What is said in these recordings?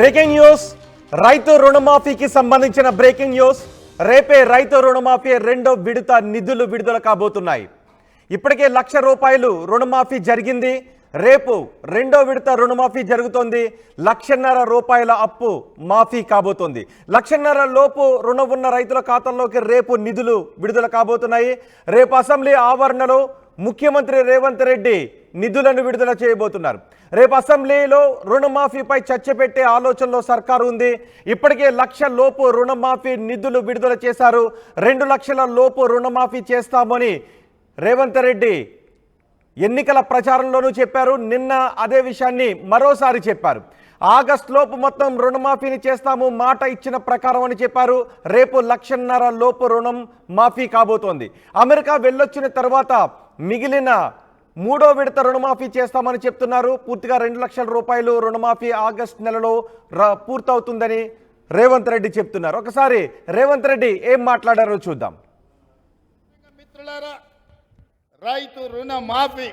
Breaking news రైతు రుణమాఫీకి సంబంధించిన బ్రేకింగ్ న్యూస్. రేపే రైతు రుణమాఫీ రెండో విడత నిధులు విడుదల కాబోతున్నాయి. ఇప్పటికే ₹1,00,000 రుణమాఫీ జరిగింది. రేపు రెండో విడత రుణమాఫీ జరుగుతోంది. ₹1,50,000 అప్పు మాఫీ కాబోతోంది. ₹1,50,000 లోపు రుణం ఉన్న రైతుల ఖాతాల్లోకి రేపు నిధులు విడుదల కాబోతున్నాయి. రేపు అసెంబ్లీ ఆవరణలో ముఖ్యమంత్రి రేవంత్ రెడ్డి నిధులను విడుదల చేయబోతున్నారు. రేపు అసెంబ్లీలో రుణమాఫీపై చర్చ పెట్టే ఆలోచనలో సర్కారు ఉంది. ఇప్పటికే ₹1,00,000 లోపు రుణమాఫీ నిధులు విడుదల చేశారు. ₹2,00,000 లోపు రుణమాఫీ చేస్తామని రేవంత్ రెడ్డి ఎన్నికల ప్రచారంలోనూ చెప్పారు. నిన్న అదే విషయాన్ని మరోసారి చెప్పారు. ఆగస్టు లోపు మొత్తం రుణమాఫీని చేస్తాము, మాట ఇచ్చిన ప్రకారం అని చెప్పారు. రేపు ₹1,50,000 లోపు రుణం మాఫీ కాబోతోంది. అమెరికా వెళ్ళొచ్చిన తర్వాత మిగిలిన మూడో విడత రుణమాఫీ చేస్తామని చెప్తున్నారు. పూర్తిగా ₹2,00,000 రుణమాఫీ ఆగస్టు నెలలో పూర్తవుతుందని రేవంత్ రెడ్డి చెప్తున్నారు. ఒకసారి రేవంత్ రెడ్డి ఏం మాట్లాడారో చూద్దాం. మిత్రులారా, రైతు రుణ మాఫీ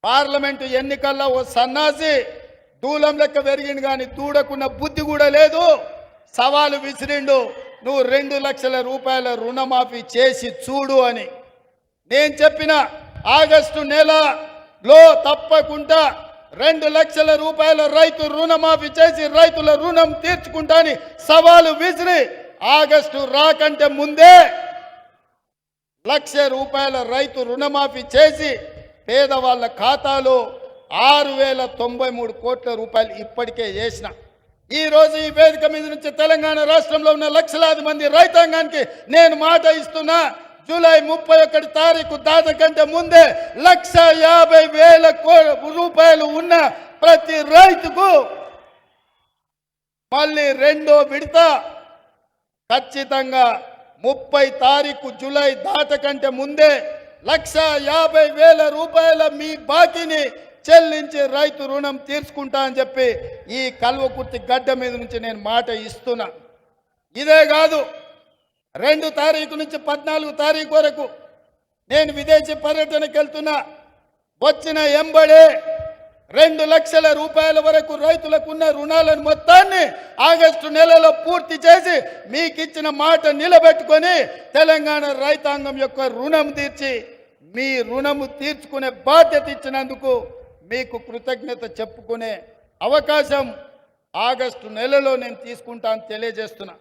పార్లమెంటు ఎన్నికల్లో ఓ సన్నాసి దూలం లెక్క పెరిగిండు కానీ దూడకున్న బుద్ధి కూడా లేదు. సవాలు విసిరిండు, నువ్వు ₹2,00,000 రుణమాఫీ చేసి చూడు అని. నేను చెప్పిన ఆగస్టు నెలలో తప్పకుండా ₹2,00,000 రైతు రుణమాఫీ చేసి రైతుల రుణం తీర్చుకుంటా అని సవాలు విసిరి ఆగస్టు రాకంటే ముందే ₹1,00,000 రైతు రుణమాఫీ చేసి పేదవాళ్ళ ఖాతాలో ₹6,093 కోట్ల ఇప్పటికే వేసిన. ఈరోజు ఈ వేదిక మీద నుంచి తెలంగాణ రాష్ట్రంలో ఉన్న లక్షలాది మంది రైతాంగానికి నేను మాట ఇస్తున్నా, జూలై 31 తారీఖు దాటకంటే ముందే ₹1,50,000 ఉన్న ప్రతి రైతుకు మళ్ళీ రెండో విడత ఖచ్చితంగా 30 తారీఖు జూలై దాటకంటే ముందే ₹1,50,000 మీ బాకీని చెల్లించి రైతు రుణం తీర్చుకుంటా అని చెప్పి ఈ కల్వకుర్తి గడ్డ మీద నుంచి నేను మాట ఇస్తున్నా. ఇదే కాదు, 2 తారీఖు నుంచి 14 తారీఖు వరకు నేను విదేశీ పర్యటనకు వెళ్తున్నా. వచ్చిన ఎంబడే ₹2,00,000 వరకు రైతులకున్న రుణాలను మొత్తాన్ని ఆగస్టు నెలలో పూర్తి చేసి మీకు ఇచ్చిన మాట నిలబెట్టుకొని తెలంగాణ రైతాంగం యొక్క రుణం తీర్చి మీ రుణము తీర్చుకునే బాధ్యత ఇచ్చినందుకు మీకు కృతజ్ఞత చెప్పుకునే అవకాశం ఆగస్టు నెలలో నేను తీసుకుంటాను తెలియజేస్తున్నా.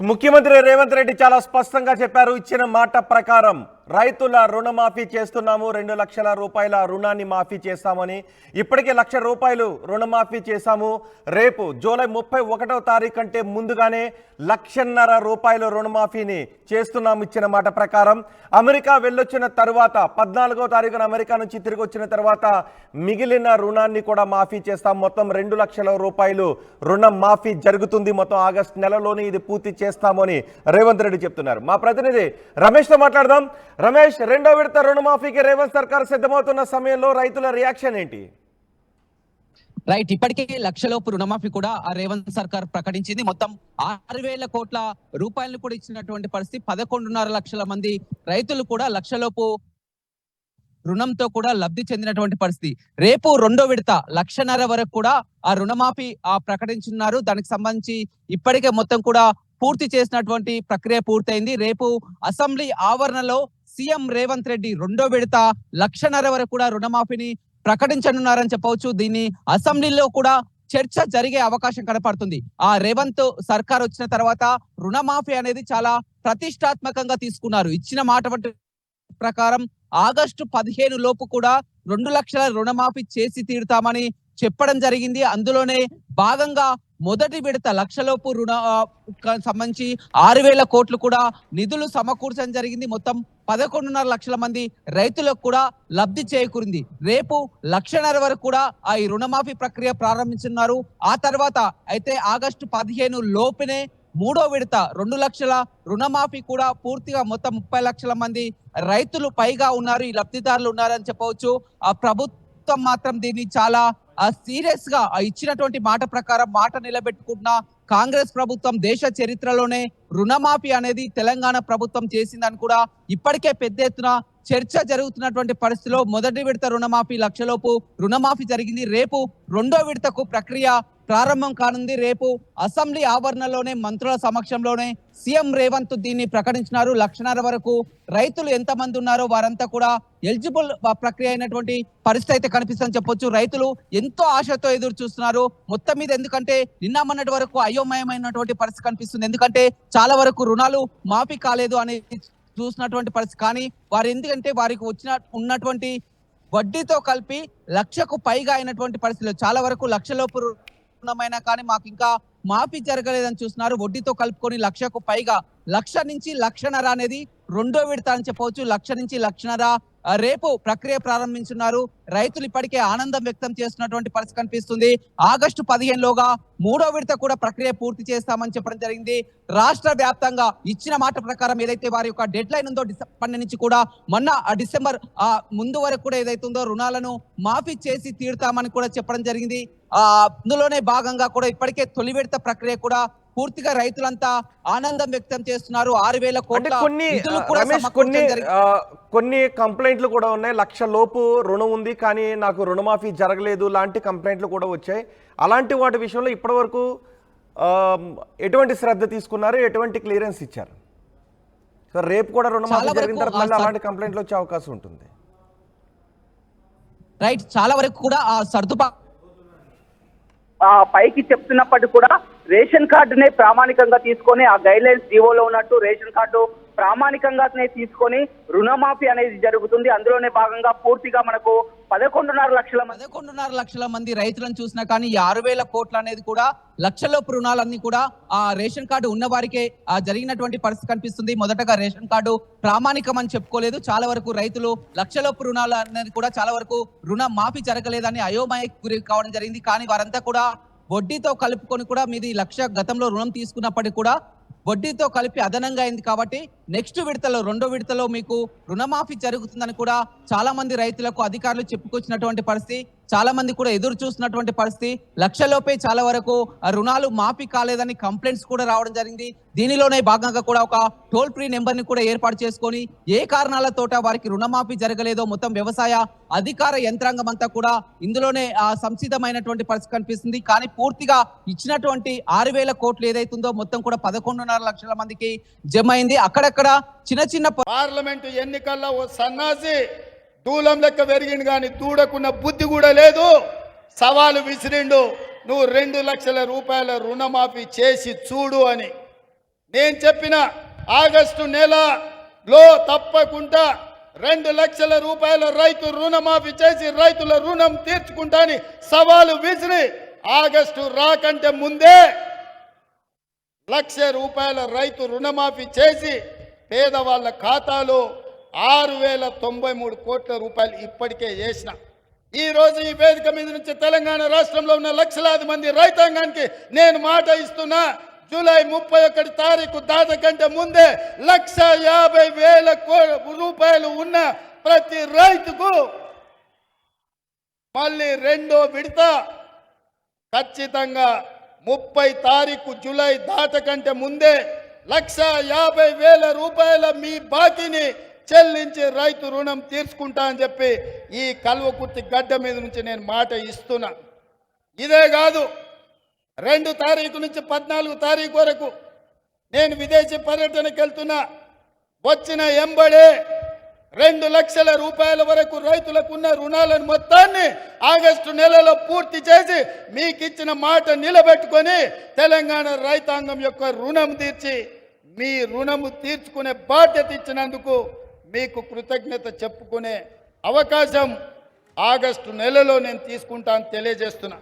ముఖ్యమంత్రి రేవంత్ రెడ్డి చాలా స్పష్టంగా చెప్పారు. ఇచ్చిన మాట ప్రకారం రైతుల రుణమాఫీ చేస్తున్నాము, ₹2,00,000 రుణాన్ని మాఫీ చేస్తామని. ఇప్పటికే ₹1,00,000 రుణమాఫీ చేశాము. రేపు జూలై 31వ తారీఖు కంటే ముందుగానే ₹1,50,000 రుణమాఫీని చేస్తున్నాము ఇచ్చిన మాట ప్రకారం. అమెరికా వెళ్ళొచ్చిన తర్వాత 14వ తారీఖున అమెరికా నుంచి తిరిగి వచ్చిన తర్వాత మిగిలిన రుణాన్ని కూడా మాఫీ చేస్తాం. మొత్తం ₹2,00,000 రుణం మాఫీ జరుగుతుంది. మొత్తం ఆగస్టు నెలలోనే ఇది పూర్తి చేస్తామని రేవంత్ రెడ్డి చెప్తున్నారు. మా ప్రతినిధి రమేష్తో మాట్లాడదాం. రమేష్, రెండో విడత రుణమాఫీకి రేవంత్ సర్కార్ సిద్ధమవుతున్న సమయంలో రైతుల రియాక్షన్ ఏంటి? రైట్, ఇప్పటికే ₹1,00,000 రుణమాఫీ కూడా ఆ రేవంత్ సర్కార్ ప్రకటించింది. మొత్తం ₹6,000 కోట్ల కూడా ఇచ్చినటువంటి పరిస్థితి. 11.5 లక్షల మంది రైతులు కూడా ₹1,00,000 రుణంతో కూడా లబ్ధి చెందినటువంటి పరిస్థితి. రేపు రెండో విడత ₹1,50,000 వరకు కూడా ఆ రుణమాఫీ ప్రకటించున్నారు. దానికి సంబంధించి ఇప్పటికే మొత్తం కూడా పూర్తి చేసినటువంటి ప్రక్రియ పూర్తయింది. రేపు అసెంబ్లీ ఆవరణలో సీఎం రేవంత్ రెడ్డి రెండో విడత ₹1,50,000 వరకు కూడా రుణమాఫీని ప్రకటించనున్నారని చెప్పవచ్చు. దీన్ని అసెంబ్లీలో కూడా చర్చ జరిగే అవకాశం కనపడుతుంది. ఆ రేవంత్ సర్కార్ వచ్చిన తర్వాత రుణమాఫీ అనేది చాలా ప్రతిష్టాత్మకంగా తీసుకున్నారు. ఇచ్చిన మాట ప్రకారం ఆగస్టు 15 లోపు కూడా ₹2,00,000 రుణమాఫీ చేసి తీరుతామని చెప్పడం జరిగింది. అందులోనే భాగంగా మొదటి విడత ₹1,00,000 రుణ సంబంధించి ₹6,000 కోట్లు కూడా నిధులు సమకూర్చడం జరిగింది. మొత్తం 11.5 లక్షల మంది రైతులకు కూడా లబ్ధి చేకూరింది. రేపు ₹1,50,000 వరకు కూడా ఈ రుణమాఫీ ప్రక్రియ ప్రారంభించున్నారు. ఆ తర్వాత అయితే ఆగస్టు 15 లోపునే మూడో విడత ₹2,00,000 రుణమాఫీ కూడా పూర్తిగా మొత్తం 30 లక్షల మంది రైతులు పైగా ఉన్నారు, ఈ లబ్ధిదారులు ఉన్నారని చెప్పవచ్చు. ఆ ప్రభుత్వం మాత్రం దీన్ని చాలా సీరియస్ గా ఇచ్చినటువంటి మాట ప్రకారం మాట నిలబెట్టుకున్న కాంగ్రెస్ ప్రభుత్వం దేశ చరిత్రలోనే రుణమాఫీ అనేది తెలంగాణ ప్రభుత్వం చేసిందని కూడా ఇప్పటికే పెద్ద ఎత్తున చర్చ జరుగుతున్నటువంటి పరిస్థితిలో మొదటి విడత రుణమాఫీ 1,00,000 రుణమాఫీ జరిగింది. రేపు రెండో విడతకు ప్రక్రియ ప్రారంభం కానుంది. రేపు అసెంబ్లీ ఆవరణలోనే మంత్రుల సమక్షంలోనే సీఎం రేవంత్ దీన్ని ప్రకటించినారు. 1,500,000 వరకు రైతులు ఎంతమంది ఉన్నారో వారంతా కూడా ఎలిజిబుల్ ప్రక్రియ అయినటువంటి పరిస్థితి అయితే కనిపిస్తుందని చెప్పొచ్చు. రైతులు ఎంతో ఆశతో ఎదురు చూస్తున్నారు మొత్తం మీద. ఎందుకంటే నిన్న మొన్నటి వరకు అయోమయమైనటువంటి పరిస్థితి కనిపిస్తుంది. ఎందుకంటే చాలా వరకు రుణాలు మాఫీ కాలేదు అని చూసినటువంటి పరిస్థితి. కానీ వారు ఎందుకంటే వారికి ఉన్నటువంటి వడ్డీతో కలిపి 1,00,000కు పైగా అయినటువంటి పరిస్థితులు, చాలా వరకు 1,00,000 రుణమైనా కానీ మాకు ఇంకా మాఫీ జరగలేదని చూస్తున్నారు. వడ్డీతో కలుపుకొని 1,00,000కు పైగా, 1,00,000 నుంచి 1,50,000 అనేది రెండో విడత అని చెప్పవచ్చు. 1,00,000 నుంచి 1,50,000 రేపు ప్రక్రియ ప్రారంభించున్నారు. రైతులు ఇప్పటికే ఆనందం వ్యక్తం చేస్తున్నటువంటి పరిస్థితి కనిపిస్తుంది. ఆగస్టు 15లోగా మూడో విడత కూడా ప్రక్రియ పూర్తి చేస్తామని చెప్పడం జరిగింది. రాష్ట్ర వ్యాప్తంగా ఇచ్చిన మాట ప్రకారం ఏదైతే వారి యొక్క డెడ్ లైన్ ఉందో డిసెంబర్ నుంచి కూడా మొన్న డిసెంబర్ ముందు వరకు కూడా ఏదైతే ఉందో రుణాలను మాఫీ చేసి తీరుతామని కూడా చెప్పడం జరిగింది. అందులోనే భాగంగా కూడా ఇప్పటికే తొలి విడత ప్రక్రియ కూడా పూర్తిగా రైతులంతా ఆనందం వ్యక్తం చేస్తున్నారు. 6,000 కోట్ల నిధులు కూడా సమకూర్చడం జరిగింది. కొన్ని కంప్లైంట్లు కూడా ఉన్నాయి. 1,00,000 లోపు రుణం ఉంది కానీ నాకు రుణమాఫీ జరగలేదు లాంటి కంప్లైంట్లు కూడా వచ్చాయి. అలాంటి వాటి విషయంలో ఇప్పటి వరకు ఎటువంటి శ్రద్ధ తీసుకున్నారు, ఎటువంటి క్లియరెన్స్ ఇచ్చారు? రేపు కూడా రుణమాఫీ జరిగిన తర్వాత మళ్ళీ అలాంటి కంప్లైంట్లు వచ్చే అవకాశం ఉంటుంది. రైట్, చాలా వరకు కూడా ఆ పైకి చెప్తున్నప్పటికీ కూడా రేషన్ కార్డునే ప్రామాణికంగా తీసుకొని ఆ గైడ్ లైన్స్ జీవోలో ఉన్నట్టు రేషన్ కార్డు ప్రామాణికంగానే తీసుకొని రుణమాఫీ అనేది జరుగుతుంది. అందులోనే భాగంగా పూర్తిగా మనకు 11.5 లక్షల మంది రైతులను చూసినా కానీ 6,000 కోట్లు అనేది కూడా లక్షలోపు రుణాలన్నీ కూడా ఆ రేషన్ కార్డు ఉన్న వారికే జరిగినటువంటి పరిస్థితి కనిపిస్తుంది. మొదటగా రేషన్ కార్డు ప్రామాణికం అని చెప్పుకోలేదు. చాలా వరకు రైతులు లక్షలోపు రుణాలు అనేది కూడా చాలా వరకు రుణ మాఫీ జరగలేదని అయోమయకు గురి కావడం జరిగింది. కానీ వారంతా కూడా వడ్డీతో కలుపుకొని కూడా మీది 1,00,000 గతంలో రుణం తీసుకున్నప్పటికీ కూడా వడ్డీతో కలిపి అదనంగా అయింది కాబట్టి నెక్స్ట్ విడతలో రెండో విడతలో మీకు రుణమాఫీ జరుగుతుందని కూడా చాలా మంది రైతులకు అధికారులు చెప్పుకొచ్చినటువంటి పరిస్థితి. చాలా మంది కూడా ఎదురు చూస్తున్నటువంటి పరిస్థితి. 1,00,000 లోపే చాలా వరకు రుణాలు మాఫీ కాలేదని కంప్లైంట్స్ కూడా రావడం జరిగింది. దీనిలోనే భాగంగా కూడా ఒక టోల్ ఫ్రీ నెంబర్ ని కూడా ఏర్పాటు చేసుకొని ఏ కారణాలతోట వారికి రుణమాఫీ జరగలేదో మొత్తం వ్యవసాయ అధికార యంత్రాంగం అంతా కూడా ఇందులోనే సంసిద్ధమైనటువంటి పరిస్థితి కనిపిస్తుంది. కానీ పూర్తిగా ఇచ్చినటువంటి 6,000 కోట్లు ఏదైతుందో మొత్తం కూడా 11.5 లక్షల మందికి జమ అయింది. అక్కడక్కడ చిన్న పార్లమెంటు ఎన్నికల్లో ఓ సన్నాసి దూలం లెక్క పెరిగిండు కానీ దూడకున్న బుద్ధి కూడా లేదు. సవాలు విసిరిండు, నువ్వు 2,00,000 రూపాయల రుణమాఫీ చేసి చూడు అని. నేను చెప్పిన ఆగస్టు నెలలో తప్పకుండా 2,00,000 రూపాయల రైతు రుణమాఫీ చేసి రైతుల రుణం తీర్చుకుంటా అని సవాలు విసిరి ఆగస్టు రాకంటే ముందే 1,00,000 రూపాయల రైతు రుణమాఫీ చేసి పేదవాళ్ళ ఖాతాలో 6,093 కోట్ల రూపాయలు ఇప్పటికే వేసిన. ఈ రోజు ఈ వేదిక మీద నుంచి తెలంగాణ రాష్ట్రంలో ఉన్న లక్షలాది మంది రైతాంగానికి నేను మాట ఇస్తున్నా, జూలై 31 తారీఖు దాటకంటే ముందే 1,50,000 రూపాయలు ఉన్న ప్రతి రైతుకు మళ్ళీ రెండో విడత ఖచ్చితంగా 30 తారీఖు జూలై దాటకంటే ముందే 1,50,000 రూపాయల మీ బాకీని చెల్లించి రైతు రుణం తీర్చుకుంటా అని చెప్పి ఈ కల్వకుర్తి గడ్డ మీద నుంచి నేను మాట ఇస్తున్నా. ఇదే కాదు, 2 తారీఖు నుంచి 14 తారీఖు వరకు నేను విదేశీ పర్యటనకు వెళ్తున్నా. వచ్చిన ఎంబడే 2,00,000 రూపాయల వరకు రైతులకు ఉన్న రుణాలను మొత్తాన్ని ఆగస్టు నెలలో పూర్తి చేసి మీకు ఇచ్చిన మాట నిలబెట్టుకొని తెలంగాణ రైతాంగం యొక్క రుణం తీర్చి మీ రుణము తీర్చుకునే బాధ్యత ఇచ్చినందుకు మీకు కృతజ్ఞత చెప్పుకునే అవకాశం ఆగస్టు నెలలో నేను తీసుకుంటాను తెలియజేస్తున్నా.